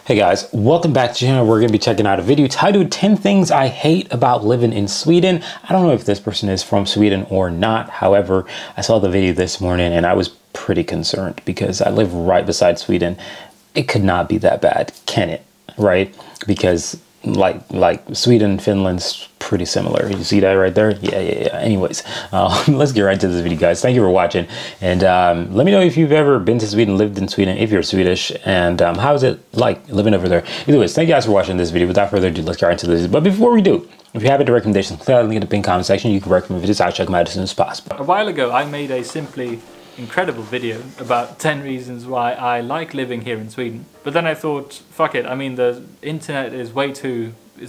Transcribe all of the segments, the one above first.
Hey guys, welcome back to the channel. We're going to be checking out a video titled 10 Things I Hate About Living in Sweden. I don't know if this person is from Sweden or not. However, I saw the video this morning and I was pretty concerned because I live right beside Sweden. It could not be that bad, can it? Right? Because like Sweden, Finland's pretty similar. You see that right there? Yeah. Anyways, let's get right to this video, guys. Thank you for watching. And let me know if you've ever been to Sweden, lived in Sweden, if you're Swedish, and how is it like living over there? Either way, thank you guys for watching this video. Without further ado, let's get right into this. But before we do, if you have any recommendations, click on the link in the pinned comment section. You can recommend videos. I'll check them out as soon as possible. A while ago, I made a simply incredible video about 10 reasons why I like living here in Sweden. But then I thought, fuck it. I mean, the internet is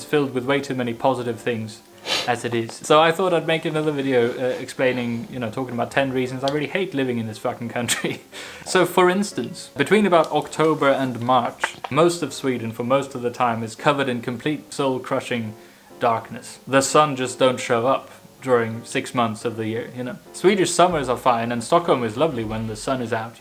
filled with way too many positive things as it is. So I thought I'd make another video explaining, talking about 10 reasons I really hate living in this fucking country. So for instance, between about October and March, most of Sweden for most of the time is covered in complete soul-crushing darkness. The sun just don't show up during 6 months of the year, Swedish summers are fine and Stockholm is lovely when the sun is out,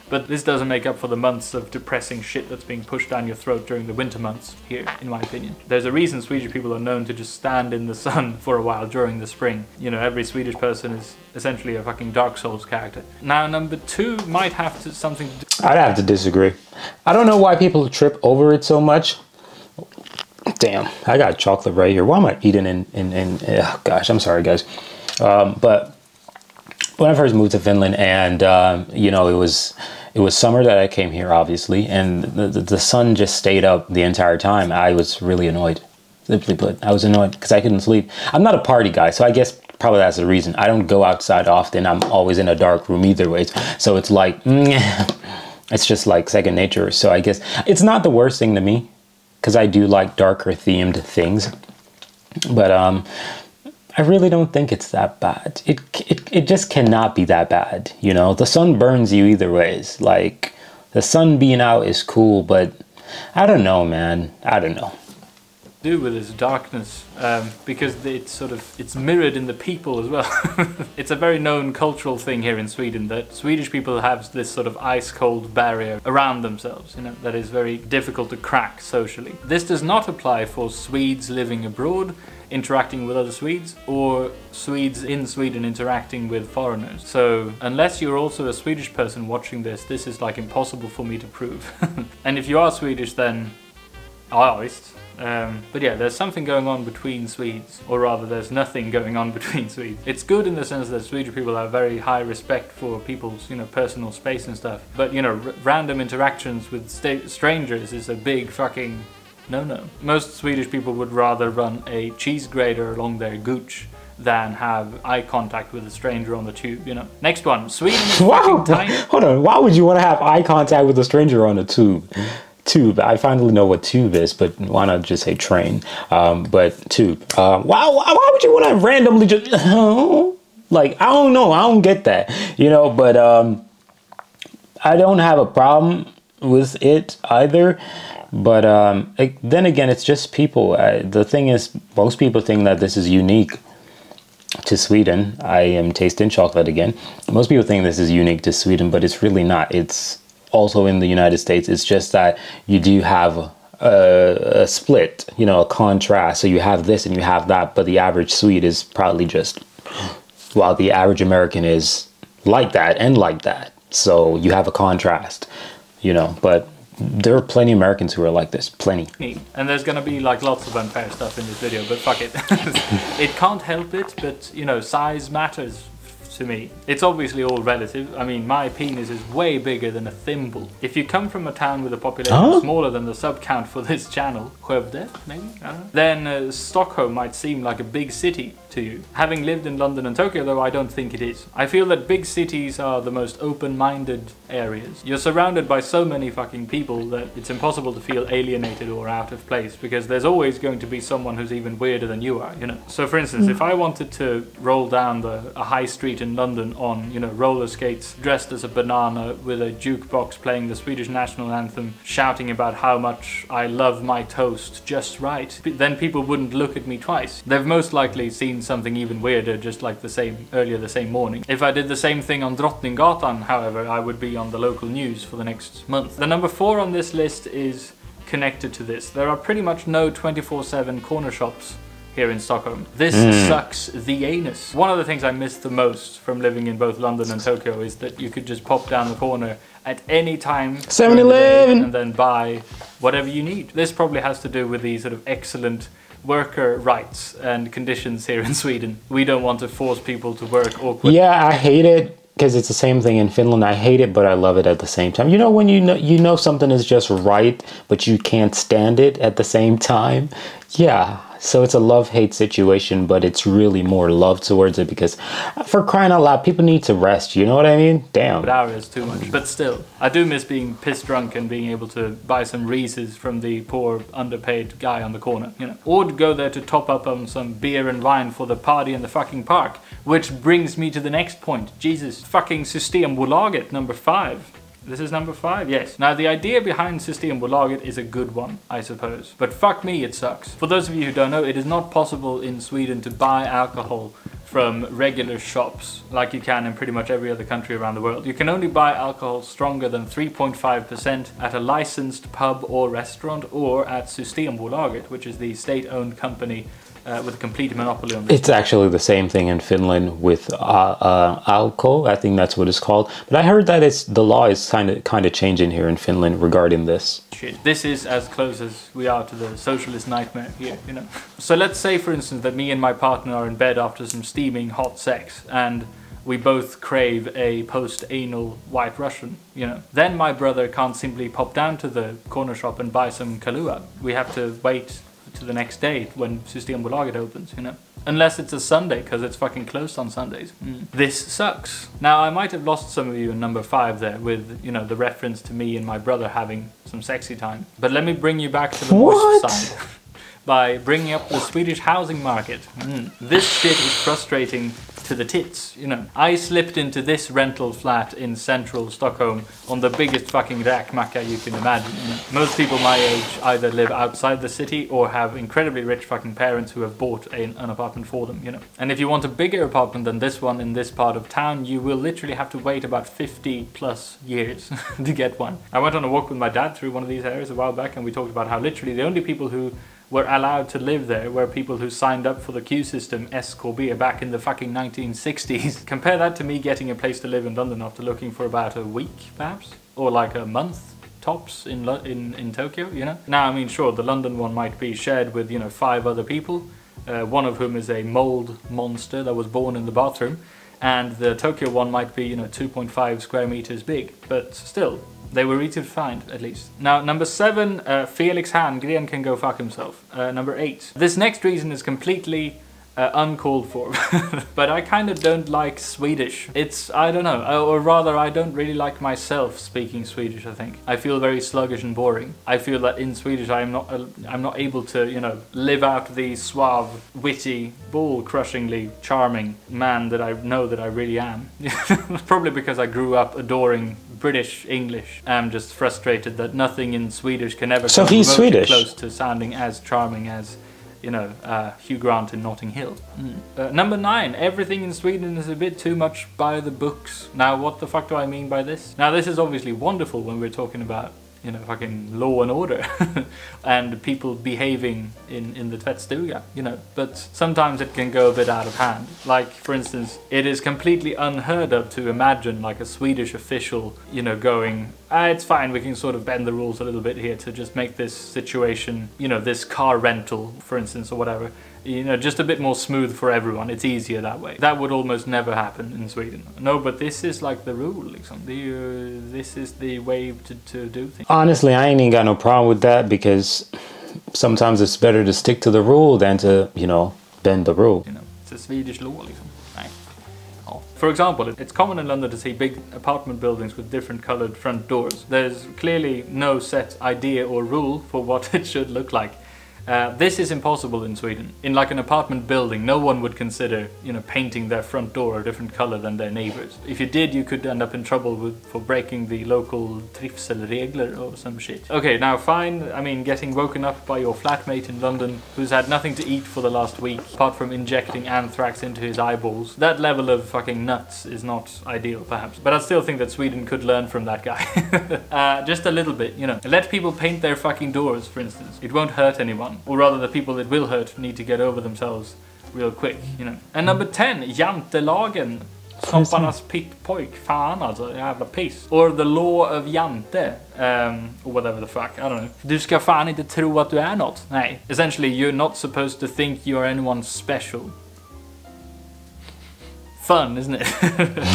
But this doesn't make up for the months of depressing shit that's being pushed down your throat during the winter months here, in my opinion. There's a reason Swedish people are known to just stand in the sun for a while during the spring. Every Swedish person is essentially a fucking Dark Souls character. Now, number 2 might have something to do. I'd have to disagree. I don't know why people trip over it so much. Damn, I got chocolate right here. Why am I eating oh gosh, I'm sorry, guys. But when I first moved to Finland and, it was summer that I came here, obviously, and the sun just stayed up the entire time. I was really annoyed. Simply put, I was annoyed because I couldn't sleep. I'm not a party guy, so I guess probably that's the reason. I don't go outside often. I'm always in a dark room either way. So it's like, it's just like second nature. So I guess it's not the worst thing to me because I do like darker themed things. But I really don't think it's that bad. It just cannot be that bad, The sun burns you either ways. Like, the sun being out is cool, but I don't know, man. I don't know. Do with this darkness because it's mirrored in the people as well. It's a very known cultural thing here in Sweden that Swedish people have this sort of ice-cold barrier around themselves, that is very difficult to crack socially. This does not apply for Swedes living abroad, interacting with other Swedes, or Swedes in Sweden interacting with foreigners. So unless you're also a Swedish person watching this is like impossible for me to prove. And if you are Swedish, then but yeah, there's something going on between Swedes, or rather there's nothing going on between Swedes. It's good in the sense that Swedish people have very high respect for people's, personal space and stuff. But, random interactions with strangers is a big fucking no. Most Swedish people would rather run a cheese grater along their gooch than have eye contact with a stranger on the tube, Next one, Sweden is fucking tiny. Hold on, why would you want to have eye contact with a stranger on a tube? Tube. I finally know what tube is, but why not just say train? But tube. Why would you want to randomly just like, I don't know, I don't get that, but I don't have a problem with it either. But then again, it's just people. The thing is, most people think that this is unique to Sweden. I am tasting chocolate again. Most people think this is unique to Sweden, but it's really not. It's also in the United States. It's just that you do have a split, a contrast. So you have this and you have that, but the average Swede is probably just, while the average American is like that and like that. So you have a contrast, but there are plenty of Americans who are like this, plenty. And there's gonna be like lots of unfair stuff in this video, but fuck it. It can't help it, but size matters to me. It's obviously all relative. I mean, my penis is way bigger than a thimble. If you come from a town with a population smaller than the sub count for this channel, Skövde, maybe, I don't know, then Stockholm might seem like a big city to you. Having lived in London and Tokyo, though, I don't think it is. I feel that big cities are the most open-minded areas. You're surrounded by so many fucking people that it's impossible to feel alienated or out of place, because there's always going to be someone who's even weirder than you are, So for instance, if I wanted to roll down a high street in London on, roller skates, dressed as a banana with a jukebox playing the Swedish national anthem, shouting about how much I love my toast just right, then people wouldn't look at me twice. They've most likely seen something even weirder just like the same morning. If I did the same thing on Drottninggatan, however, I would be on the local news for the next month. The number 4 on this list is connected to this. There are pretty much no 24/7 corner shops here in Stockholm. This sucks the anus. One of the things I miss the most from living in both London and Tokyo is that you could just pop down the corner at any time 7-Eleven and then buy whatever you need. This probably has to do with the sort of excellent worker rights and conditions here in Sweden. We don't want to force people to work awkwardly. Yeah, I hate it because it's the same thing in Finland. I hate it, but I love it at the same time. You know when you know something is just right, but you can't stand it at the same time? Yeah. So it's a love-hate situation, but it's really more love towards it because for crying out loud, people need to rest. You know what I mean? Damn. But hours too much. But still, I do miss being piss drunk and being able to buy some Reese's from the poor underpaid guy on the corner, you know. Or go there to top up on some beer and wine for the party in the fucking park. Which brings me to the next point. Jesus. Fucking Systembolaget, number 5. This is number 5? Yes. Now, the idea behind Systembolaget is a good one, I suppose. But fuck me, it sucks. For those of you who don't know, it is not possible in Sweden to buy alcohol from regular shops like you can in pretty much every other country around the world. You can only buy alcohol stronger than 3.5% at a licensed pub or restaurant or at Systembolaget, which is the state-owned company with a complete monopoly on this. It's actually the same thing in Finland with Alko. I think that's what it's called. But I heard that the law is kind of changing here in Finland regarding this. Shit. This is as close as we are to the socialist nightmare here, you know. So let's say, for instance, that me and my partner are in bed after some steaming hot sex, and we both crave a post-anal White Russian, you know. Then my brother can't simply pop down to the corner shop and buy some Kahlua. We have to wait to the next day when Systembolaget opens, you know. Unless it's a Sunday, because it's fucking closed on Sundays. This sucks. Now, I might have lost some of you in number 5 there with, you know, the reference to me and my brother having some sexy time. But let me bring you back to the moist side by bringing up the Swedish housing market. This shit is frustrating to the tits, you know. I slipped into this rental flat in central Stockholm on the biggest fucking räkmacka you can imagine. You know? Most people my age either live outside the city or have incredibly rich fucking parents who have bought an apartment for them, you know. And if you want a bigger apartment than this one in this part of town, you will literally have to wait about 50 plus years to get one. I went on a walk with my dad through one of these areas a while back, and we talked about how literally the only people who were allowed to live there were people who signed up for the queue system SKB back in the fucking 1960s. Compare that to me getting a place to live in London after looking for about a week, perhaps? Or like a month, tops, in Tokyo, you know? Now, I mean, sure, the London one might be shared with, you know, 5 other people, one of whom is a mold monster that was born in the bathroom, and the Tokyo one might be, you know, 2.5 square meters big, but still, they were easy to find, at least. Now, number 7, Felix Herngren can go fuck himself. Number 8. This next reason is completely uncalled for. But I kind of don't like Swedish. It's, I don't know, or rather I don't really like myself speaking Swedish, I think. I feel very sluggish and boring. I feel that in Swedish I'm not able to, you know, live out the suave, witty, ball-crushingly charming man that I know that I really am. Probably because I grew up adoring British English. I'm just frustrated that nothing in Swedish can ever So come he's remotely Swedish? close to sounding as charming as, you know, Hugh Grant in Notting Hill. Number 9, everything in Sweden is a bit too much by the books. Now, what the fuck do I mean by this? Now, this is obviously wonderful when we're talking about, you know, fucking law and order and people behaving in the tvättstuga, you know, but sometimes it can go a bit out of hand. Like, for instance, it is completely unheard of to imagine like a Swedish official, you know, going, it's fine, we can sort of bend the rules a little bit here to just make this situation, you know, this car rental, for instance, or whatever, you know, just a bit more smooth for everyone. It's easier that way. That would almost never happen in Sweden. No, but this is like the rule, liksom. This is the way to do things. Honestly, I ain't even got no problem with that because sometimes it's better to stick to the rule than to, you know, bend the rule. You know, it's a Swedish law, liksom. Nej. Ja. For example, it's common in London to see big apartment buildings with different colored front doors. There's clearly no set idea or rule for what it should look like. This is impossible in Sweden. In like an apartment building, no one would consider, you know, painting their front door a different color than their neighbors. If you did, you could end up in trouble for breaking the local trivselregler or some shit. Okay, now fine, I mean, getting woken up by your flatmate in London who's had nothing to eat for the last week, apart from injecting anthrax into his eyeballs. That level of fucking nuts is not ideal, perhaps. But I still think that Sweden could learn from that guy. Just a little bit, you know. Let people paint their fucking doors, for instance. It won't hurt anyone. Or rather, the people it will hurt need to get over themselves real quick, you know. And number 10, jantelagen. Snopparnas pittpojk. Fan alltså, jävla piss. Or the law of jante. Or whatever the fuck, I don't know. Du ska fan inte tro att du är något. Nej. Essentially, you're not supposed to think you are anyone special. Fun, isn't it?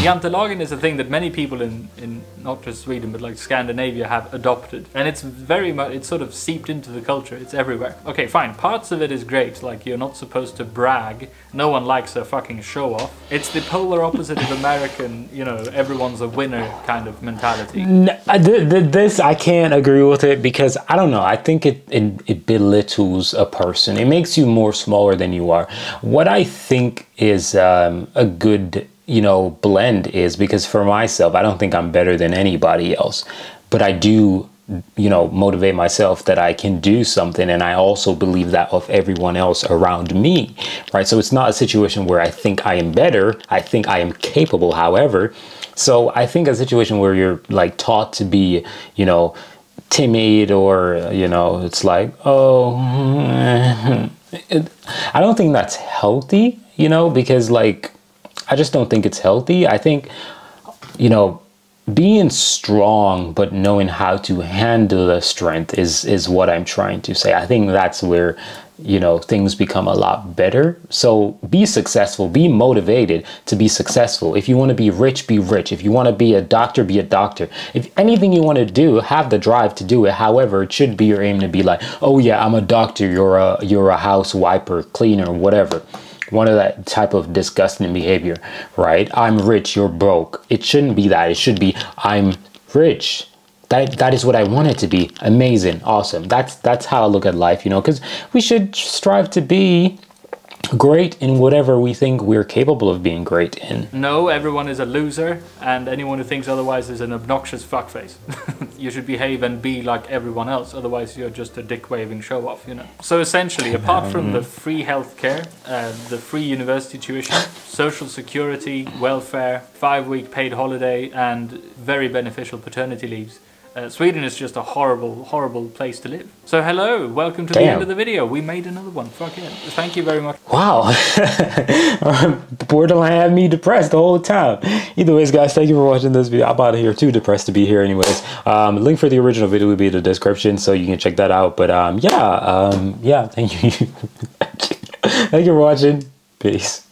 Jantelagen is a thing that many people in not just Sweden but like Scandinavia have adopted, and it's very much, it's sort of seeped into the culture. It's everywhere. Okay, fine, parts of it is great, like you're not supposed to brag, no one likes a fucking show off. It's the polar opposite of American, you know, everyone's a winner kind of mentality. This I can't agree with it, because I don't know, I think it belittles a person. It makes you more smaller than you are. What I think is a good, you know, blend is, because for myself, I don't think I'm better than anybody else, but I do, you know, motivate myself that I can do something, and I also believe that of everyone else around me, right? So it's not a situation where I think I am better, I think I am capable, however. So I think a situation where you're like taught to be, you know, timid, or, you know, it's like, oh, I don't think that's healthy, you know, because like, I just don't think it's healthy. I think, you know, being strong but knowing how to handle the strength is what I'm trying to say. I think that's where, you know, things become a lot better. So be successful, be motivated to be successful. If you want to be rich, be rich. If you want to be a doctor, be a doctor. If anything you want to do, have the drive to do it. However, it should be your aim to be like, oh yeah, I'm a doctor, you're a house wiper, cleaner, whatever. One of that type of disgusting behavior, right? I'm rich, you're broke. It shouldn't be that. It should be, I'm rich. That is what I want it to be. Amazing, awesome. That's how I look at life, you know, because we should strive to be great in whatever we think we're capable of being great in. No, everyone is a loser, and anyone who thinks otherwise is an obnoxious fuckface. You should behave and be like everyone else, otherwise you're just a dick-waving show-off, you know. So essentially, apart from the free healthcare, the free university tuition, social security, welfare, 5-week paid holiday, and very beneficial paternity leaves, Sweden is just a horrible, horrible place to live. So hello, welcome to the end of the video. We made another one. Fuck yeah. Thank you very much. Wow. Borderline had me depressed the whole time. Either ways, guys, thank you for watching this video. I'm out of here, too depressed to be here anyways. Link for the original video will be in the description, so you can check that out. But yeah, thank you. Thank you for watching. Peace.